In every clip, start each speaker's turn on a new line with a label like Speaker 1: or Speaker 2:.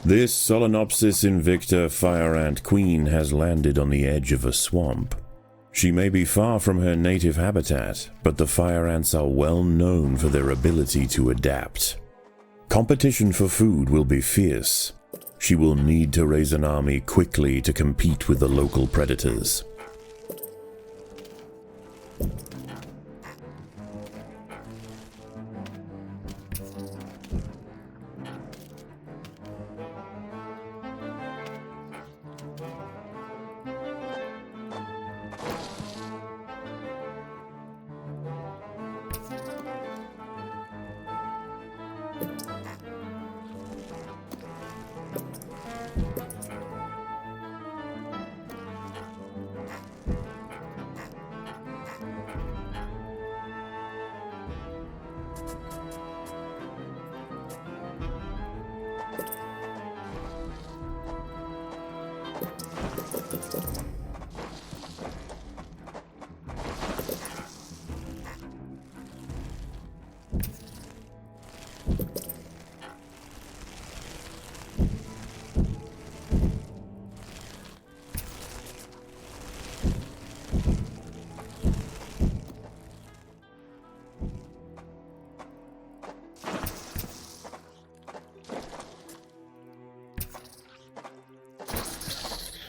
Speaker 1: This Solenopsis invicta fire ant queen has landed on the edge of a swamp. She may be far from her native habitat, but the fire ants are well known for their ability to adapt. Competition for food will be fierce. She will need to raise an army quickly to compete with the local predators.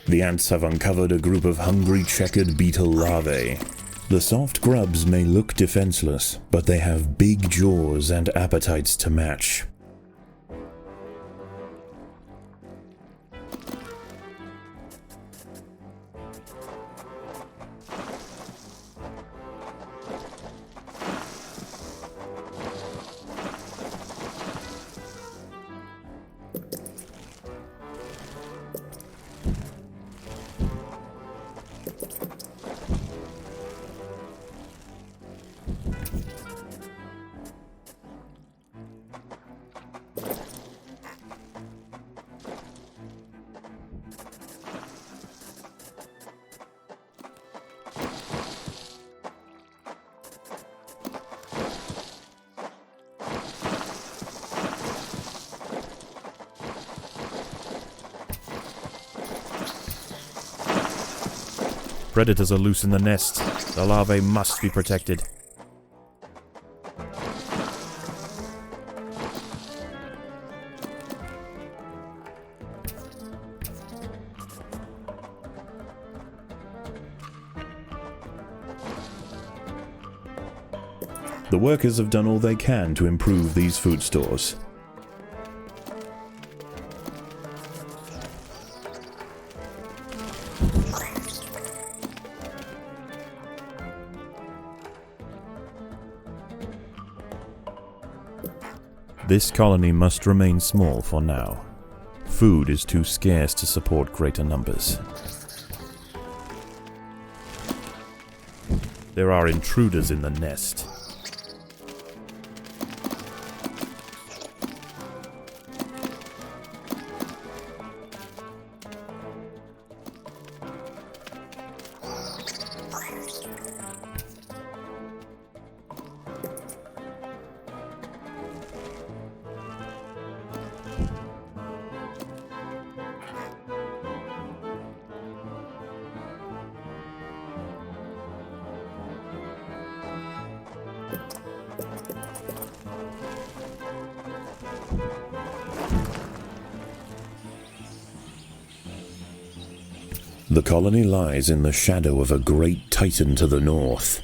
Speaker 1: The ants have uncovered a group of hungry checkered beetle larvae. The soft grubs may look defenseless, but they have big jaws and appetites to match.
Speaker 2: Predators are loose in the nest. The larvae must be protected.
Speaker 1: The workers have done all they can to improve these food stores.
Speaker 2: This colony must remain small for now. Food is too scarce to support greater numbers. There are intruders in the nest.
Speaker 1: The colony lies in the shadow of a great titan to the north,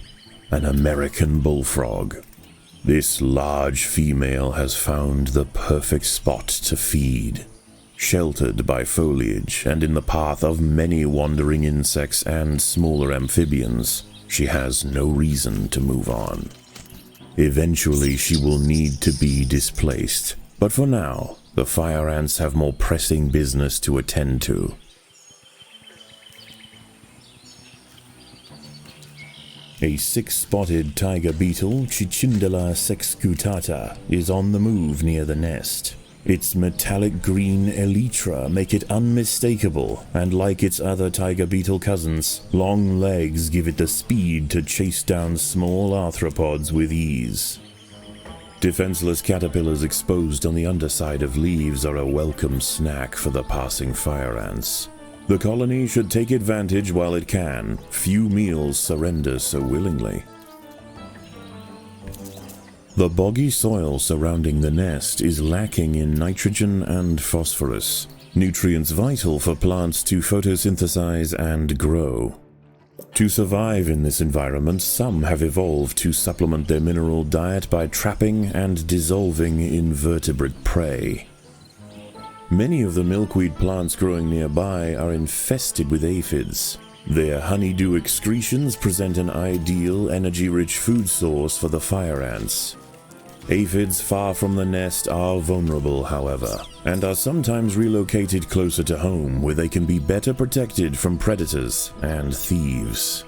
Speaker 1: an American bullfrog. This large female has found the perfect spot to feed. Sheltered by foliage and in the path of many wandering insects and smaller amphibians, she has no reason to move on. Eventually she will need to be displaced, but for now, the fire ants have more pressing business to attend to. A six-spotted tiger beetle, Cicindela sexcutata, is on the move near the nest. Its metallic green elytra make it unmistakable, and like its other tiger beetle cousins, long legs give it the speed to chase down small arthropods with ease. Defenseless caterpillars exposed on the underside of leaves are a welcome snack for the passing fire ants. The colony should take advantage while it can. Few meals surrender so willingly. The boggy soil surrounding the nest is lacking in nitrogen and phosphorus, nutrients vital for plants to photosynthesize and grow. To survive in this environment, some have evolved to supplement their mineral diet by trapping and dissolving invertebrate prey. Many of the milkweed plants growing nearby are infested with aphids. Their honeydew excretions present an ideal, energy-rich food source for the fire ants. Aphids far from the nest are vulnerable, however, and are sometimes relocated closer to home where they can be better protected from predators and thieves.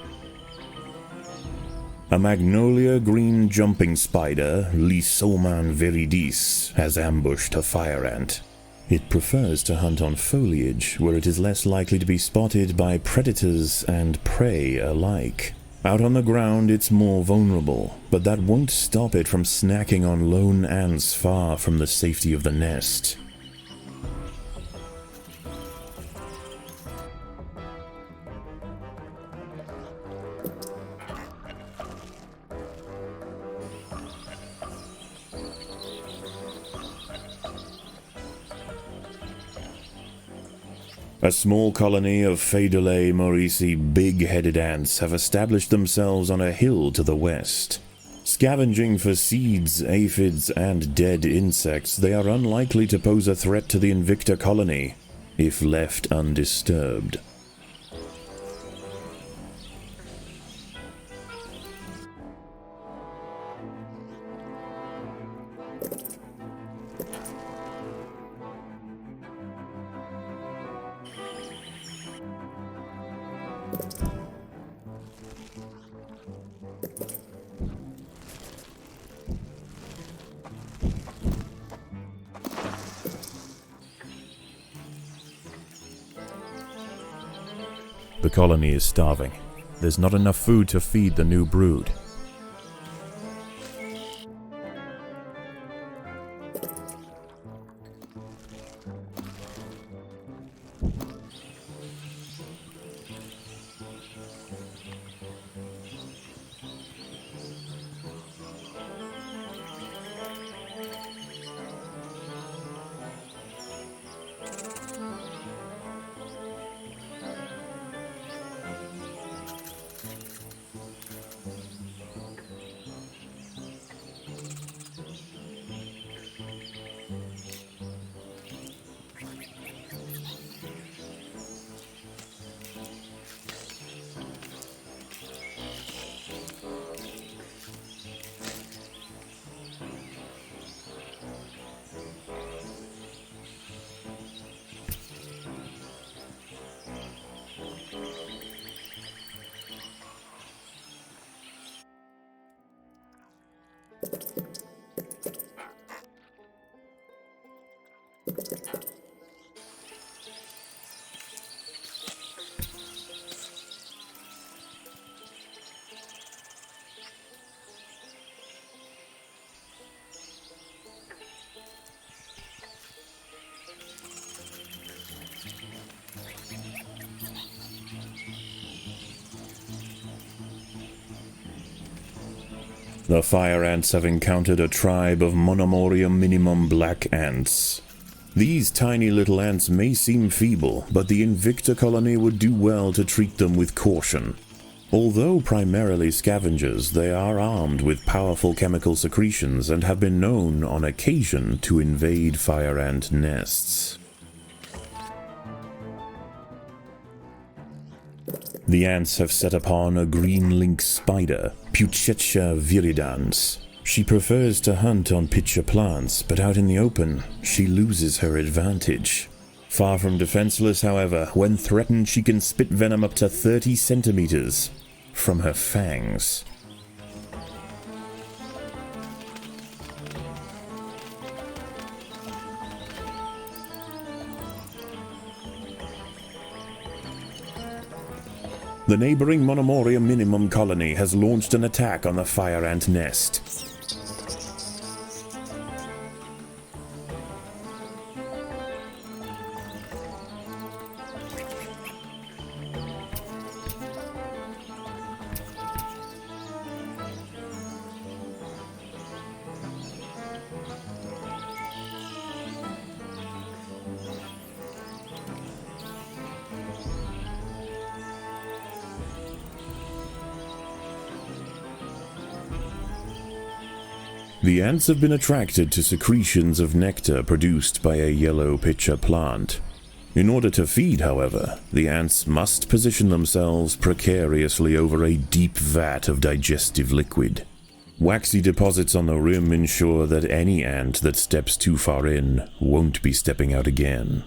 Speaker 1: A magnolia green jumping spider, Lysoman viridis, has ambushed a fire ant. It prefers to hunt on foliage where it is less likely to be spotted by predators and prey alike. Out on the ground it's more vulnerable, but that won't stop it from snacking on lone ants far from the safety of the nest. A small colony of Phaedolae maurici big-headed ants have established themselves on a hill to the west. Scavenging for seeds, aphids, and dead insects, they are unlikely to pose a threat to the Invicta colony, if left undisturbed.
Speaker 2: The colony is starving. There's not enough food to feed the new brood. The fire ants have encountered a tribe of Monomoria minimum black ants. These tiny little ants may seem feeble, but the Invicta colony would do well to treat them with caution. Although primarily scavengers, they are armed with powerful chemical secretions and have been known on occasion to invade fire ant nests. The ants have set upon a green lynx spider, Puccetia viridans. She prefers to hunt on pitcher plants, but out in the open, she loses her advantage. Far from defenseless, however, when threatened she can spit venom up to 30 centimeters from her fangs. The neighboring Monomoria minimum colony has launched an attack on the fire ant nest.
Speaker 1: The ants have been attracted to secretions of nectar produced by a yellow pitcher plant. In order to feed, however, the ants must position themselves precariously over a deep vat of digestive liquid. Waxy deposits on the rim ensure that any ant that steps too far in won't be stepping out again.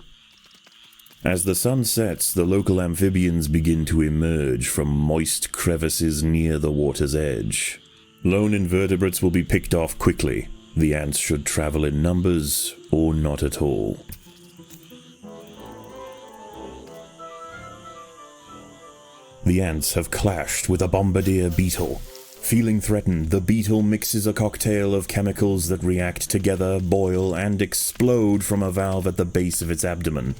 Speaker 1: As the sun sets, the local amphibians begin to emerge from moist crevices near the water's edge. Lone invertebrates will be picked off quickly. The ants should travel in numbers or not at all. The ants have clashed with a bombardier beetle. Feeling threatened, the beetle mixes a cocktail of chemicals that react together, boil, and explode from a valve at the base of its abdomen.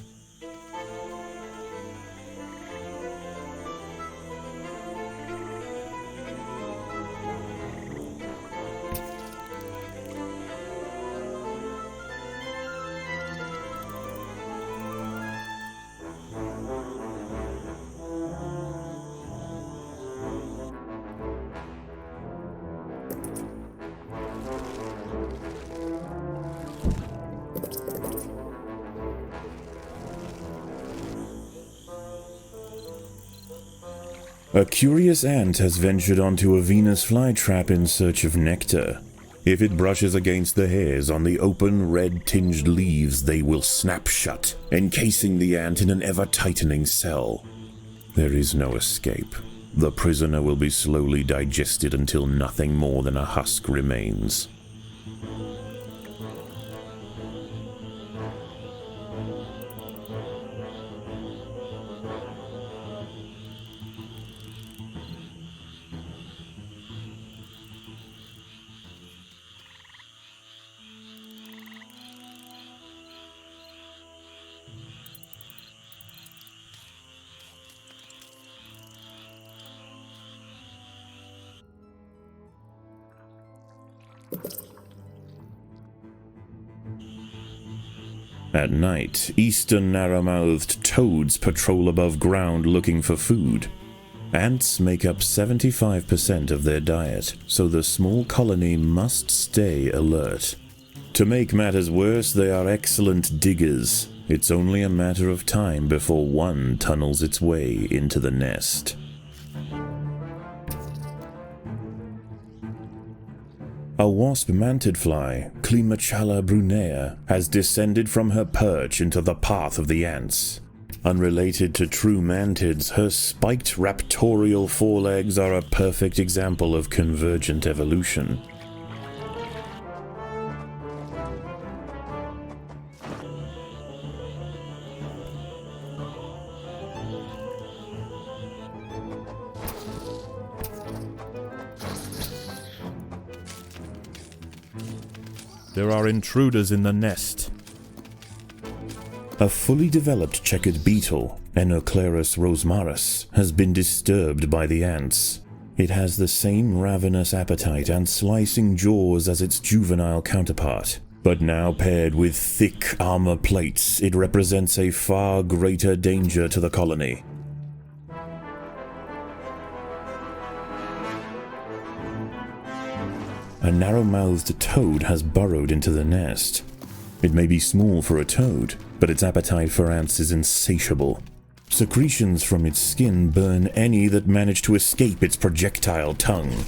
Speaker 1: A curious ant has ventured onto a Venus flytrap in search of nectar. If it brushes against the hairs on the open, red-tinged leaves, they will snap shut, encasing the ant in an ever-tightening cell. There is no escape. The prisoner will be slowly digested until nothing more than a husk remains. At night, eastern narrow-mouthed toads patrol above ground looking for food. Ants make up 75% of their diet, so the small colony must stay alert. To make matters worse, they are excellent diggers. It's only a matter of time before one tunnels its way into the nest. A wasp-manted fly, Climachala brunea, has descended from her perch into the path of the ants. Unrelated to true mantids, her spiked raptorial forelegs are a perfect example of convergent evolution.
Speaker 2: There are intruders in the nest.
Speaker 1: A fully developed checkered beetle, Enoclerus rosmarus, has been disturbed by the ants. It has the same ravenous appetite and slicing jaws as its juvenile counterpart, but now paired with thick armor plates, it represents a far greater danger to the colony. A narrow-mouthed toad has burrowed into the nest. It may be small for a toad, but its appetite for ants is insatiable. Secretions from its skin burn any that manage to escape its projectile tongue.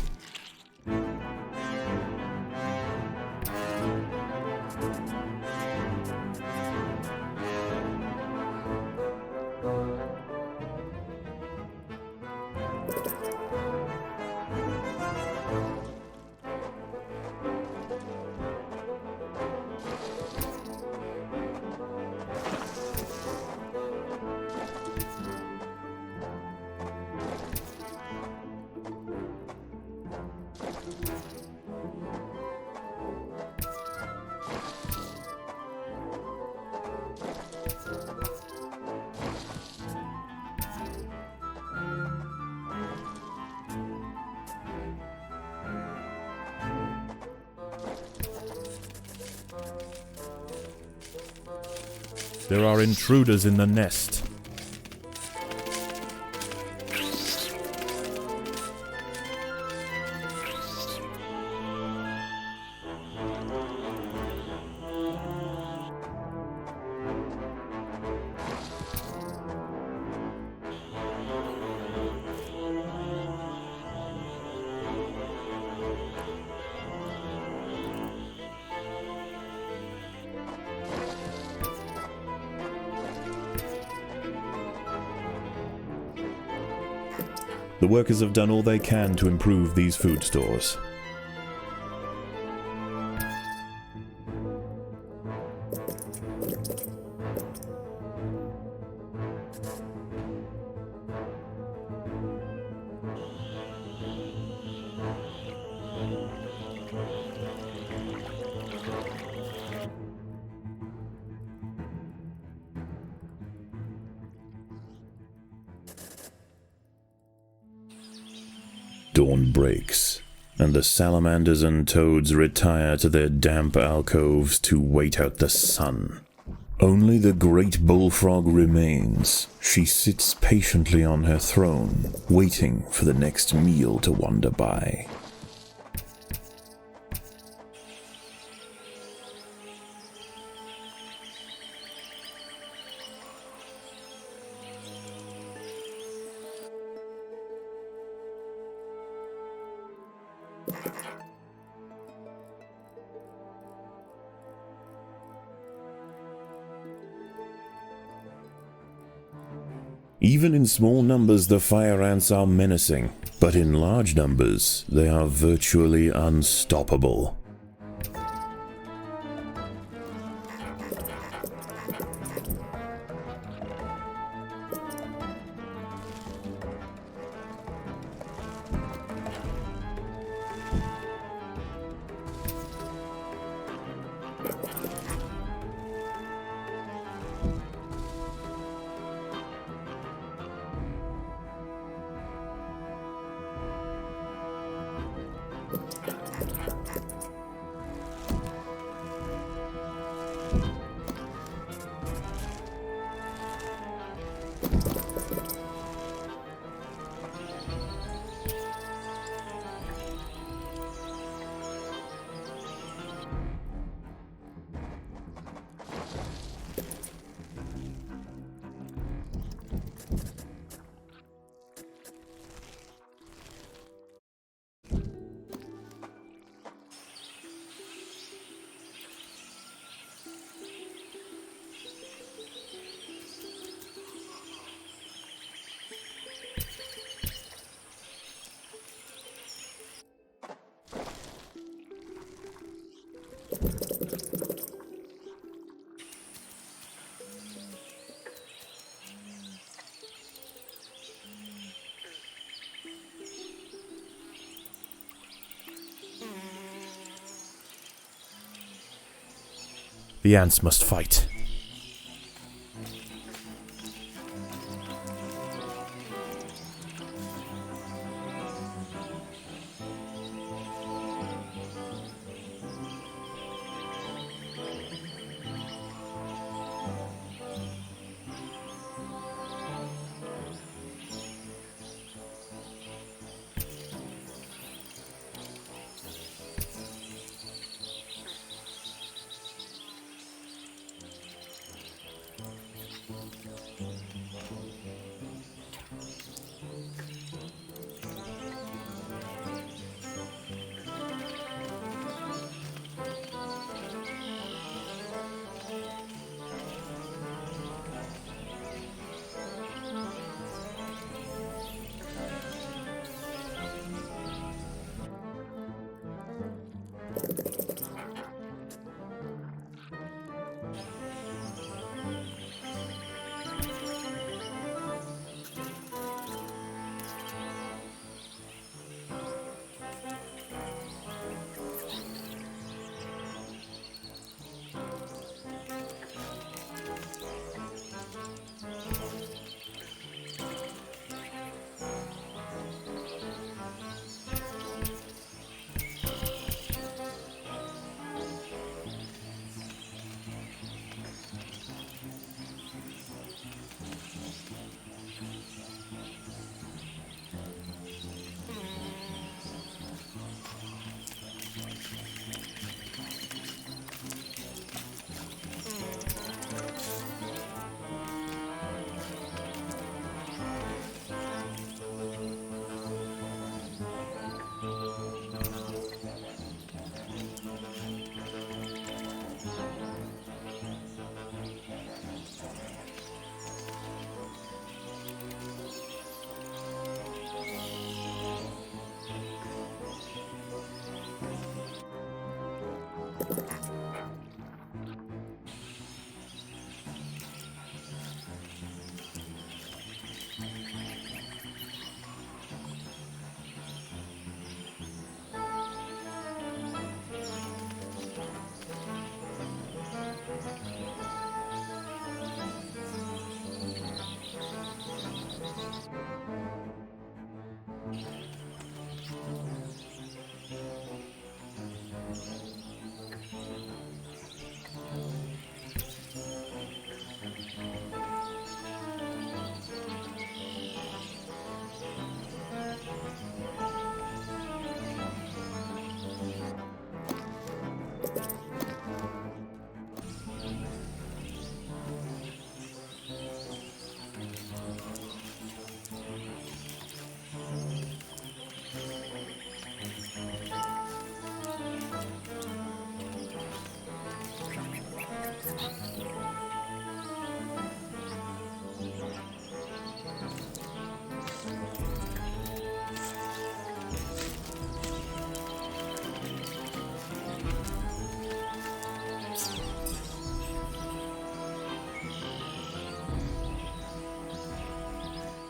Speaker 2: There are intruders in the nest. The workers have done all they can to improve these food stores. Dawn breaks, and the salamanders and toads retire to their damp alcoves to wait out the sun. Only the great bullfrog remains. She sits patiently on her throne, waiting for the next meal to wander by. Even in small numbers, the fire ants are menacing, but in large numbers, they are virtually unstoppable. The ants must fight.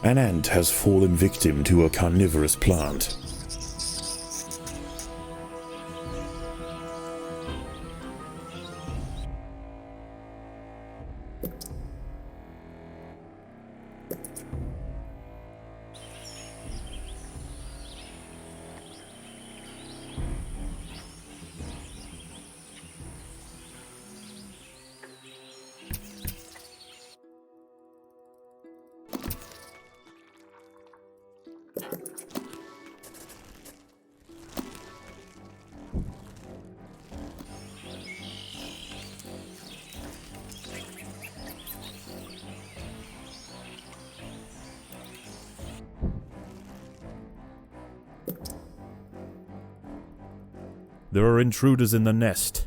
Speaker 1: An ant has fallen victim to a carnivorous plant.
Speaker 2: There are intruders in the nest.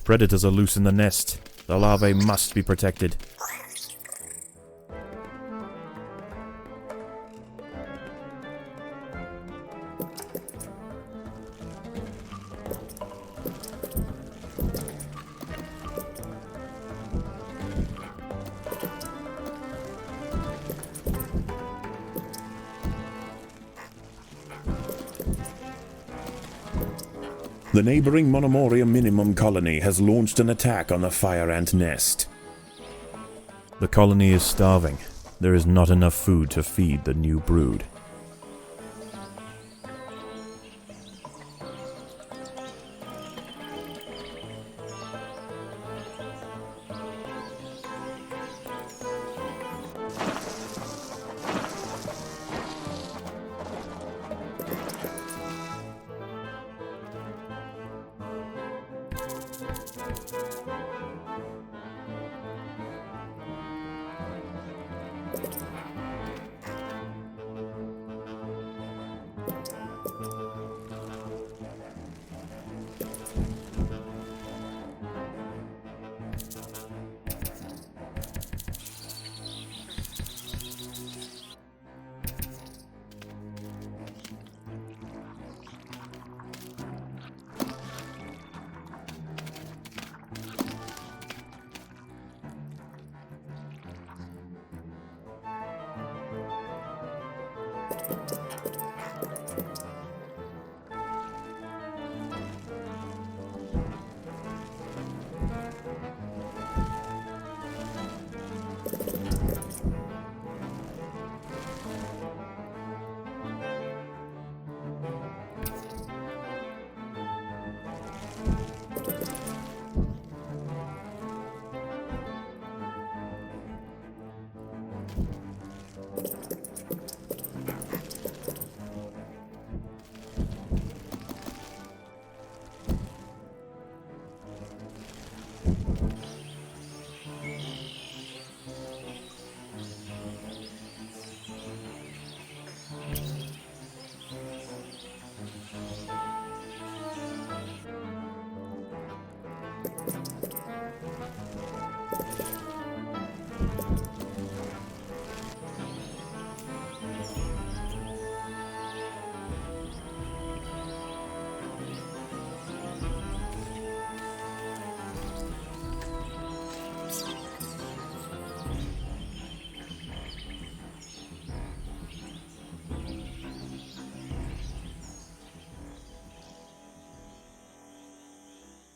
Speaker 2: Predators are loose in the nest. The larvae must be protected.
Speaker 1: The neighboring Monomoria minimum colony has launched an attack on the fire ant nest.
Speaker 2: The colony is starving. There is not enough food to feed the new brood.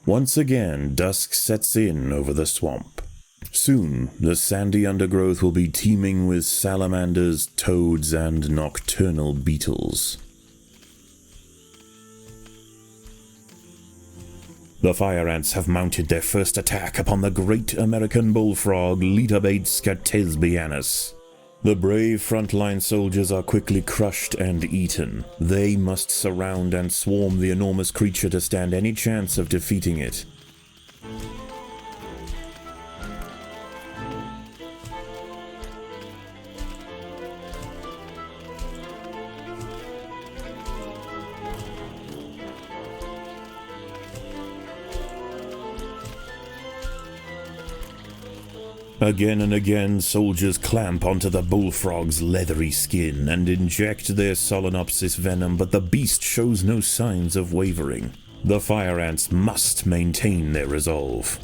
Speaker 1: Once again, dusk sets in over the swamp. Soon, the sandy undergrowth will be teeming with salamanders, toads, and nocturnal beetles. The fire ants have mounted their first attack upon the great American bullfrog Litabates scatesbianus. The brave frontline soldiers are quickly crushed and eaten. They must surround and swarm the enormous creature to stand any chance of defeating it. Again and again, soldiers clamp onto the bullfrog's leathery skin and inject their Solenopsis venom, but the beast shows no signs of wavering. The fire ants must maintain their resolve.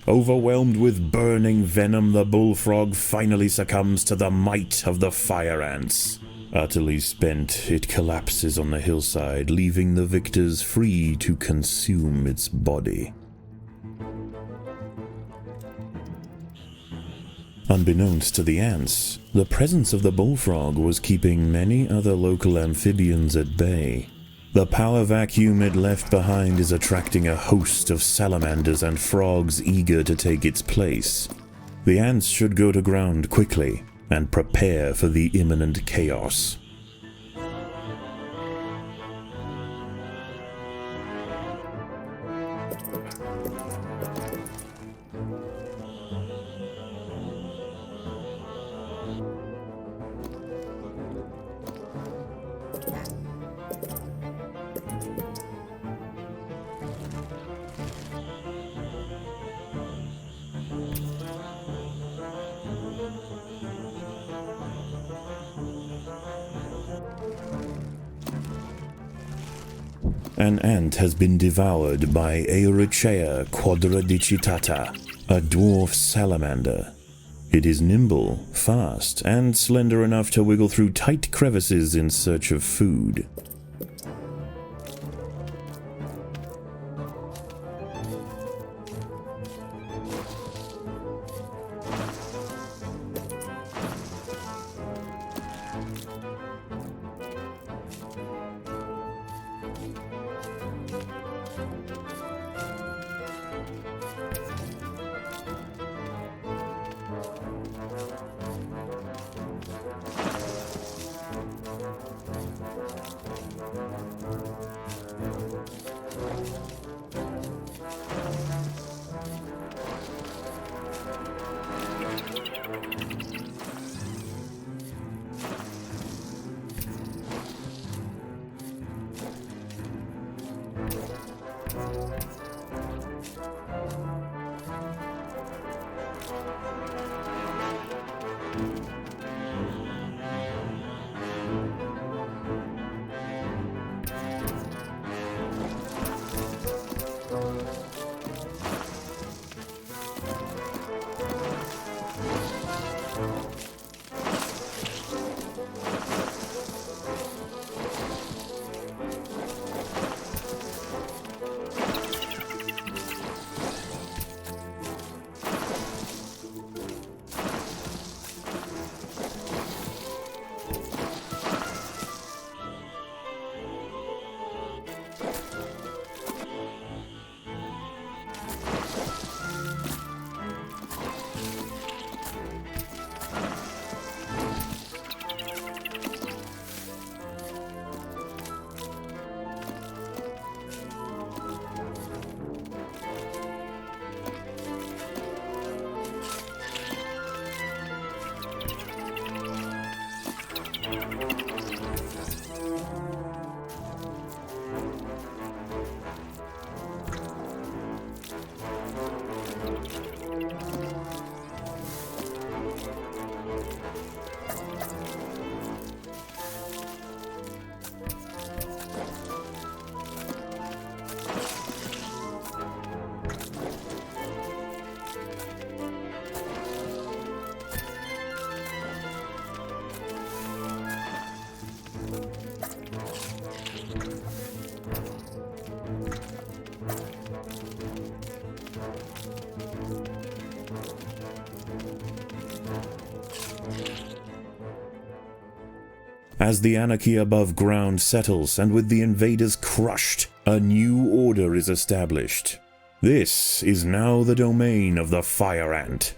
Speaker 1: Overwhelmed with burning venom, the bullfrog finally succumbs to the might of the fire ants. Utterly spent, it collapses on the hillside, leaving the victors free to consume its body. Unbeknownst to the ants, the presence of the bullfrog was keeping many other local amphibians at bay. The power vacuum it left behind is attracting a host of salamanders and frogs eager to take its place. The ants should go to ground quickly and prepare for the imminent chaos. An ant has been devoured by Aeurichea quadradicitata, a dwarf salamander. It is nimble, fast, and slender enough to wiggle through tight crevices in search of food.
Speaker 2: As the anarchy above ground settles and with the invaders crushed, a new order is established. This is now the domain of the fire ant.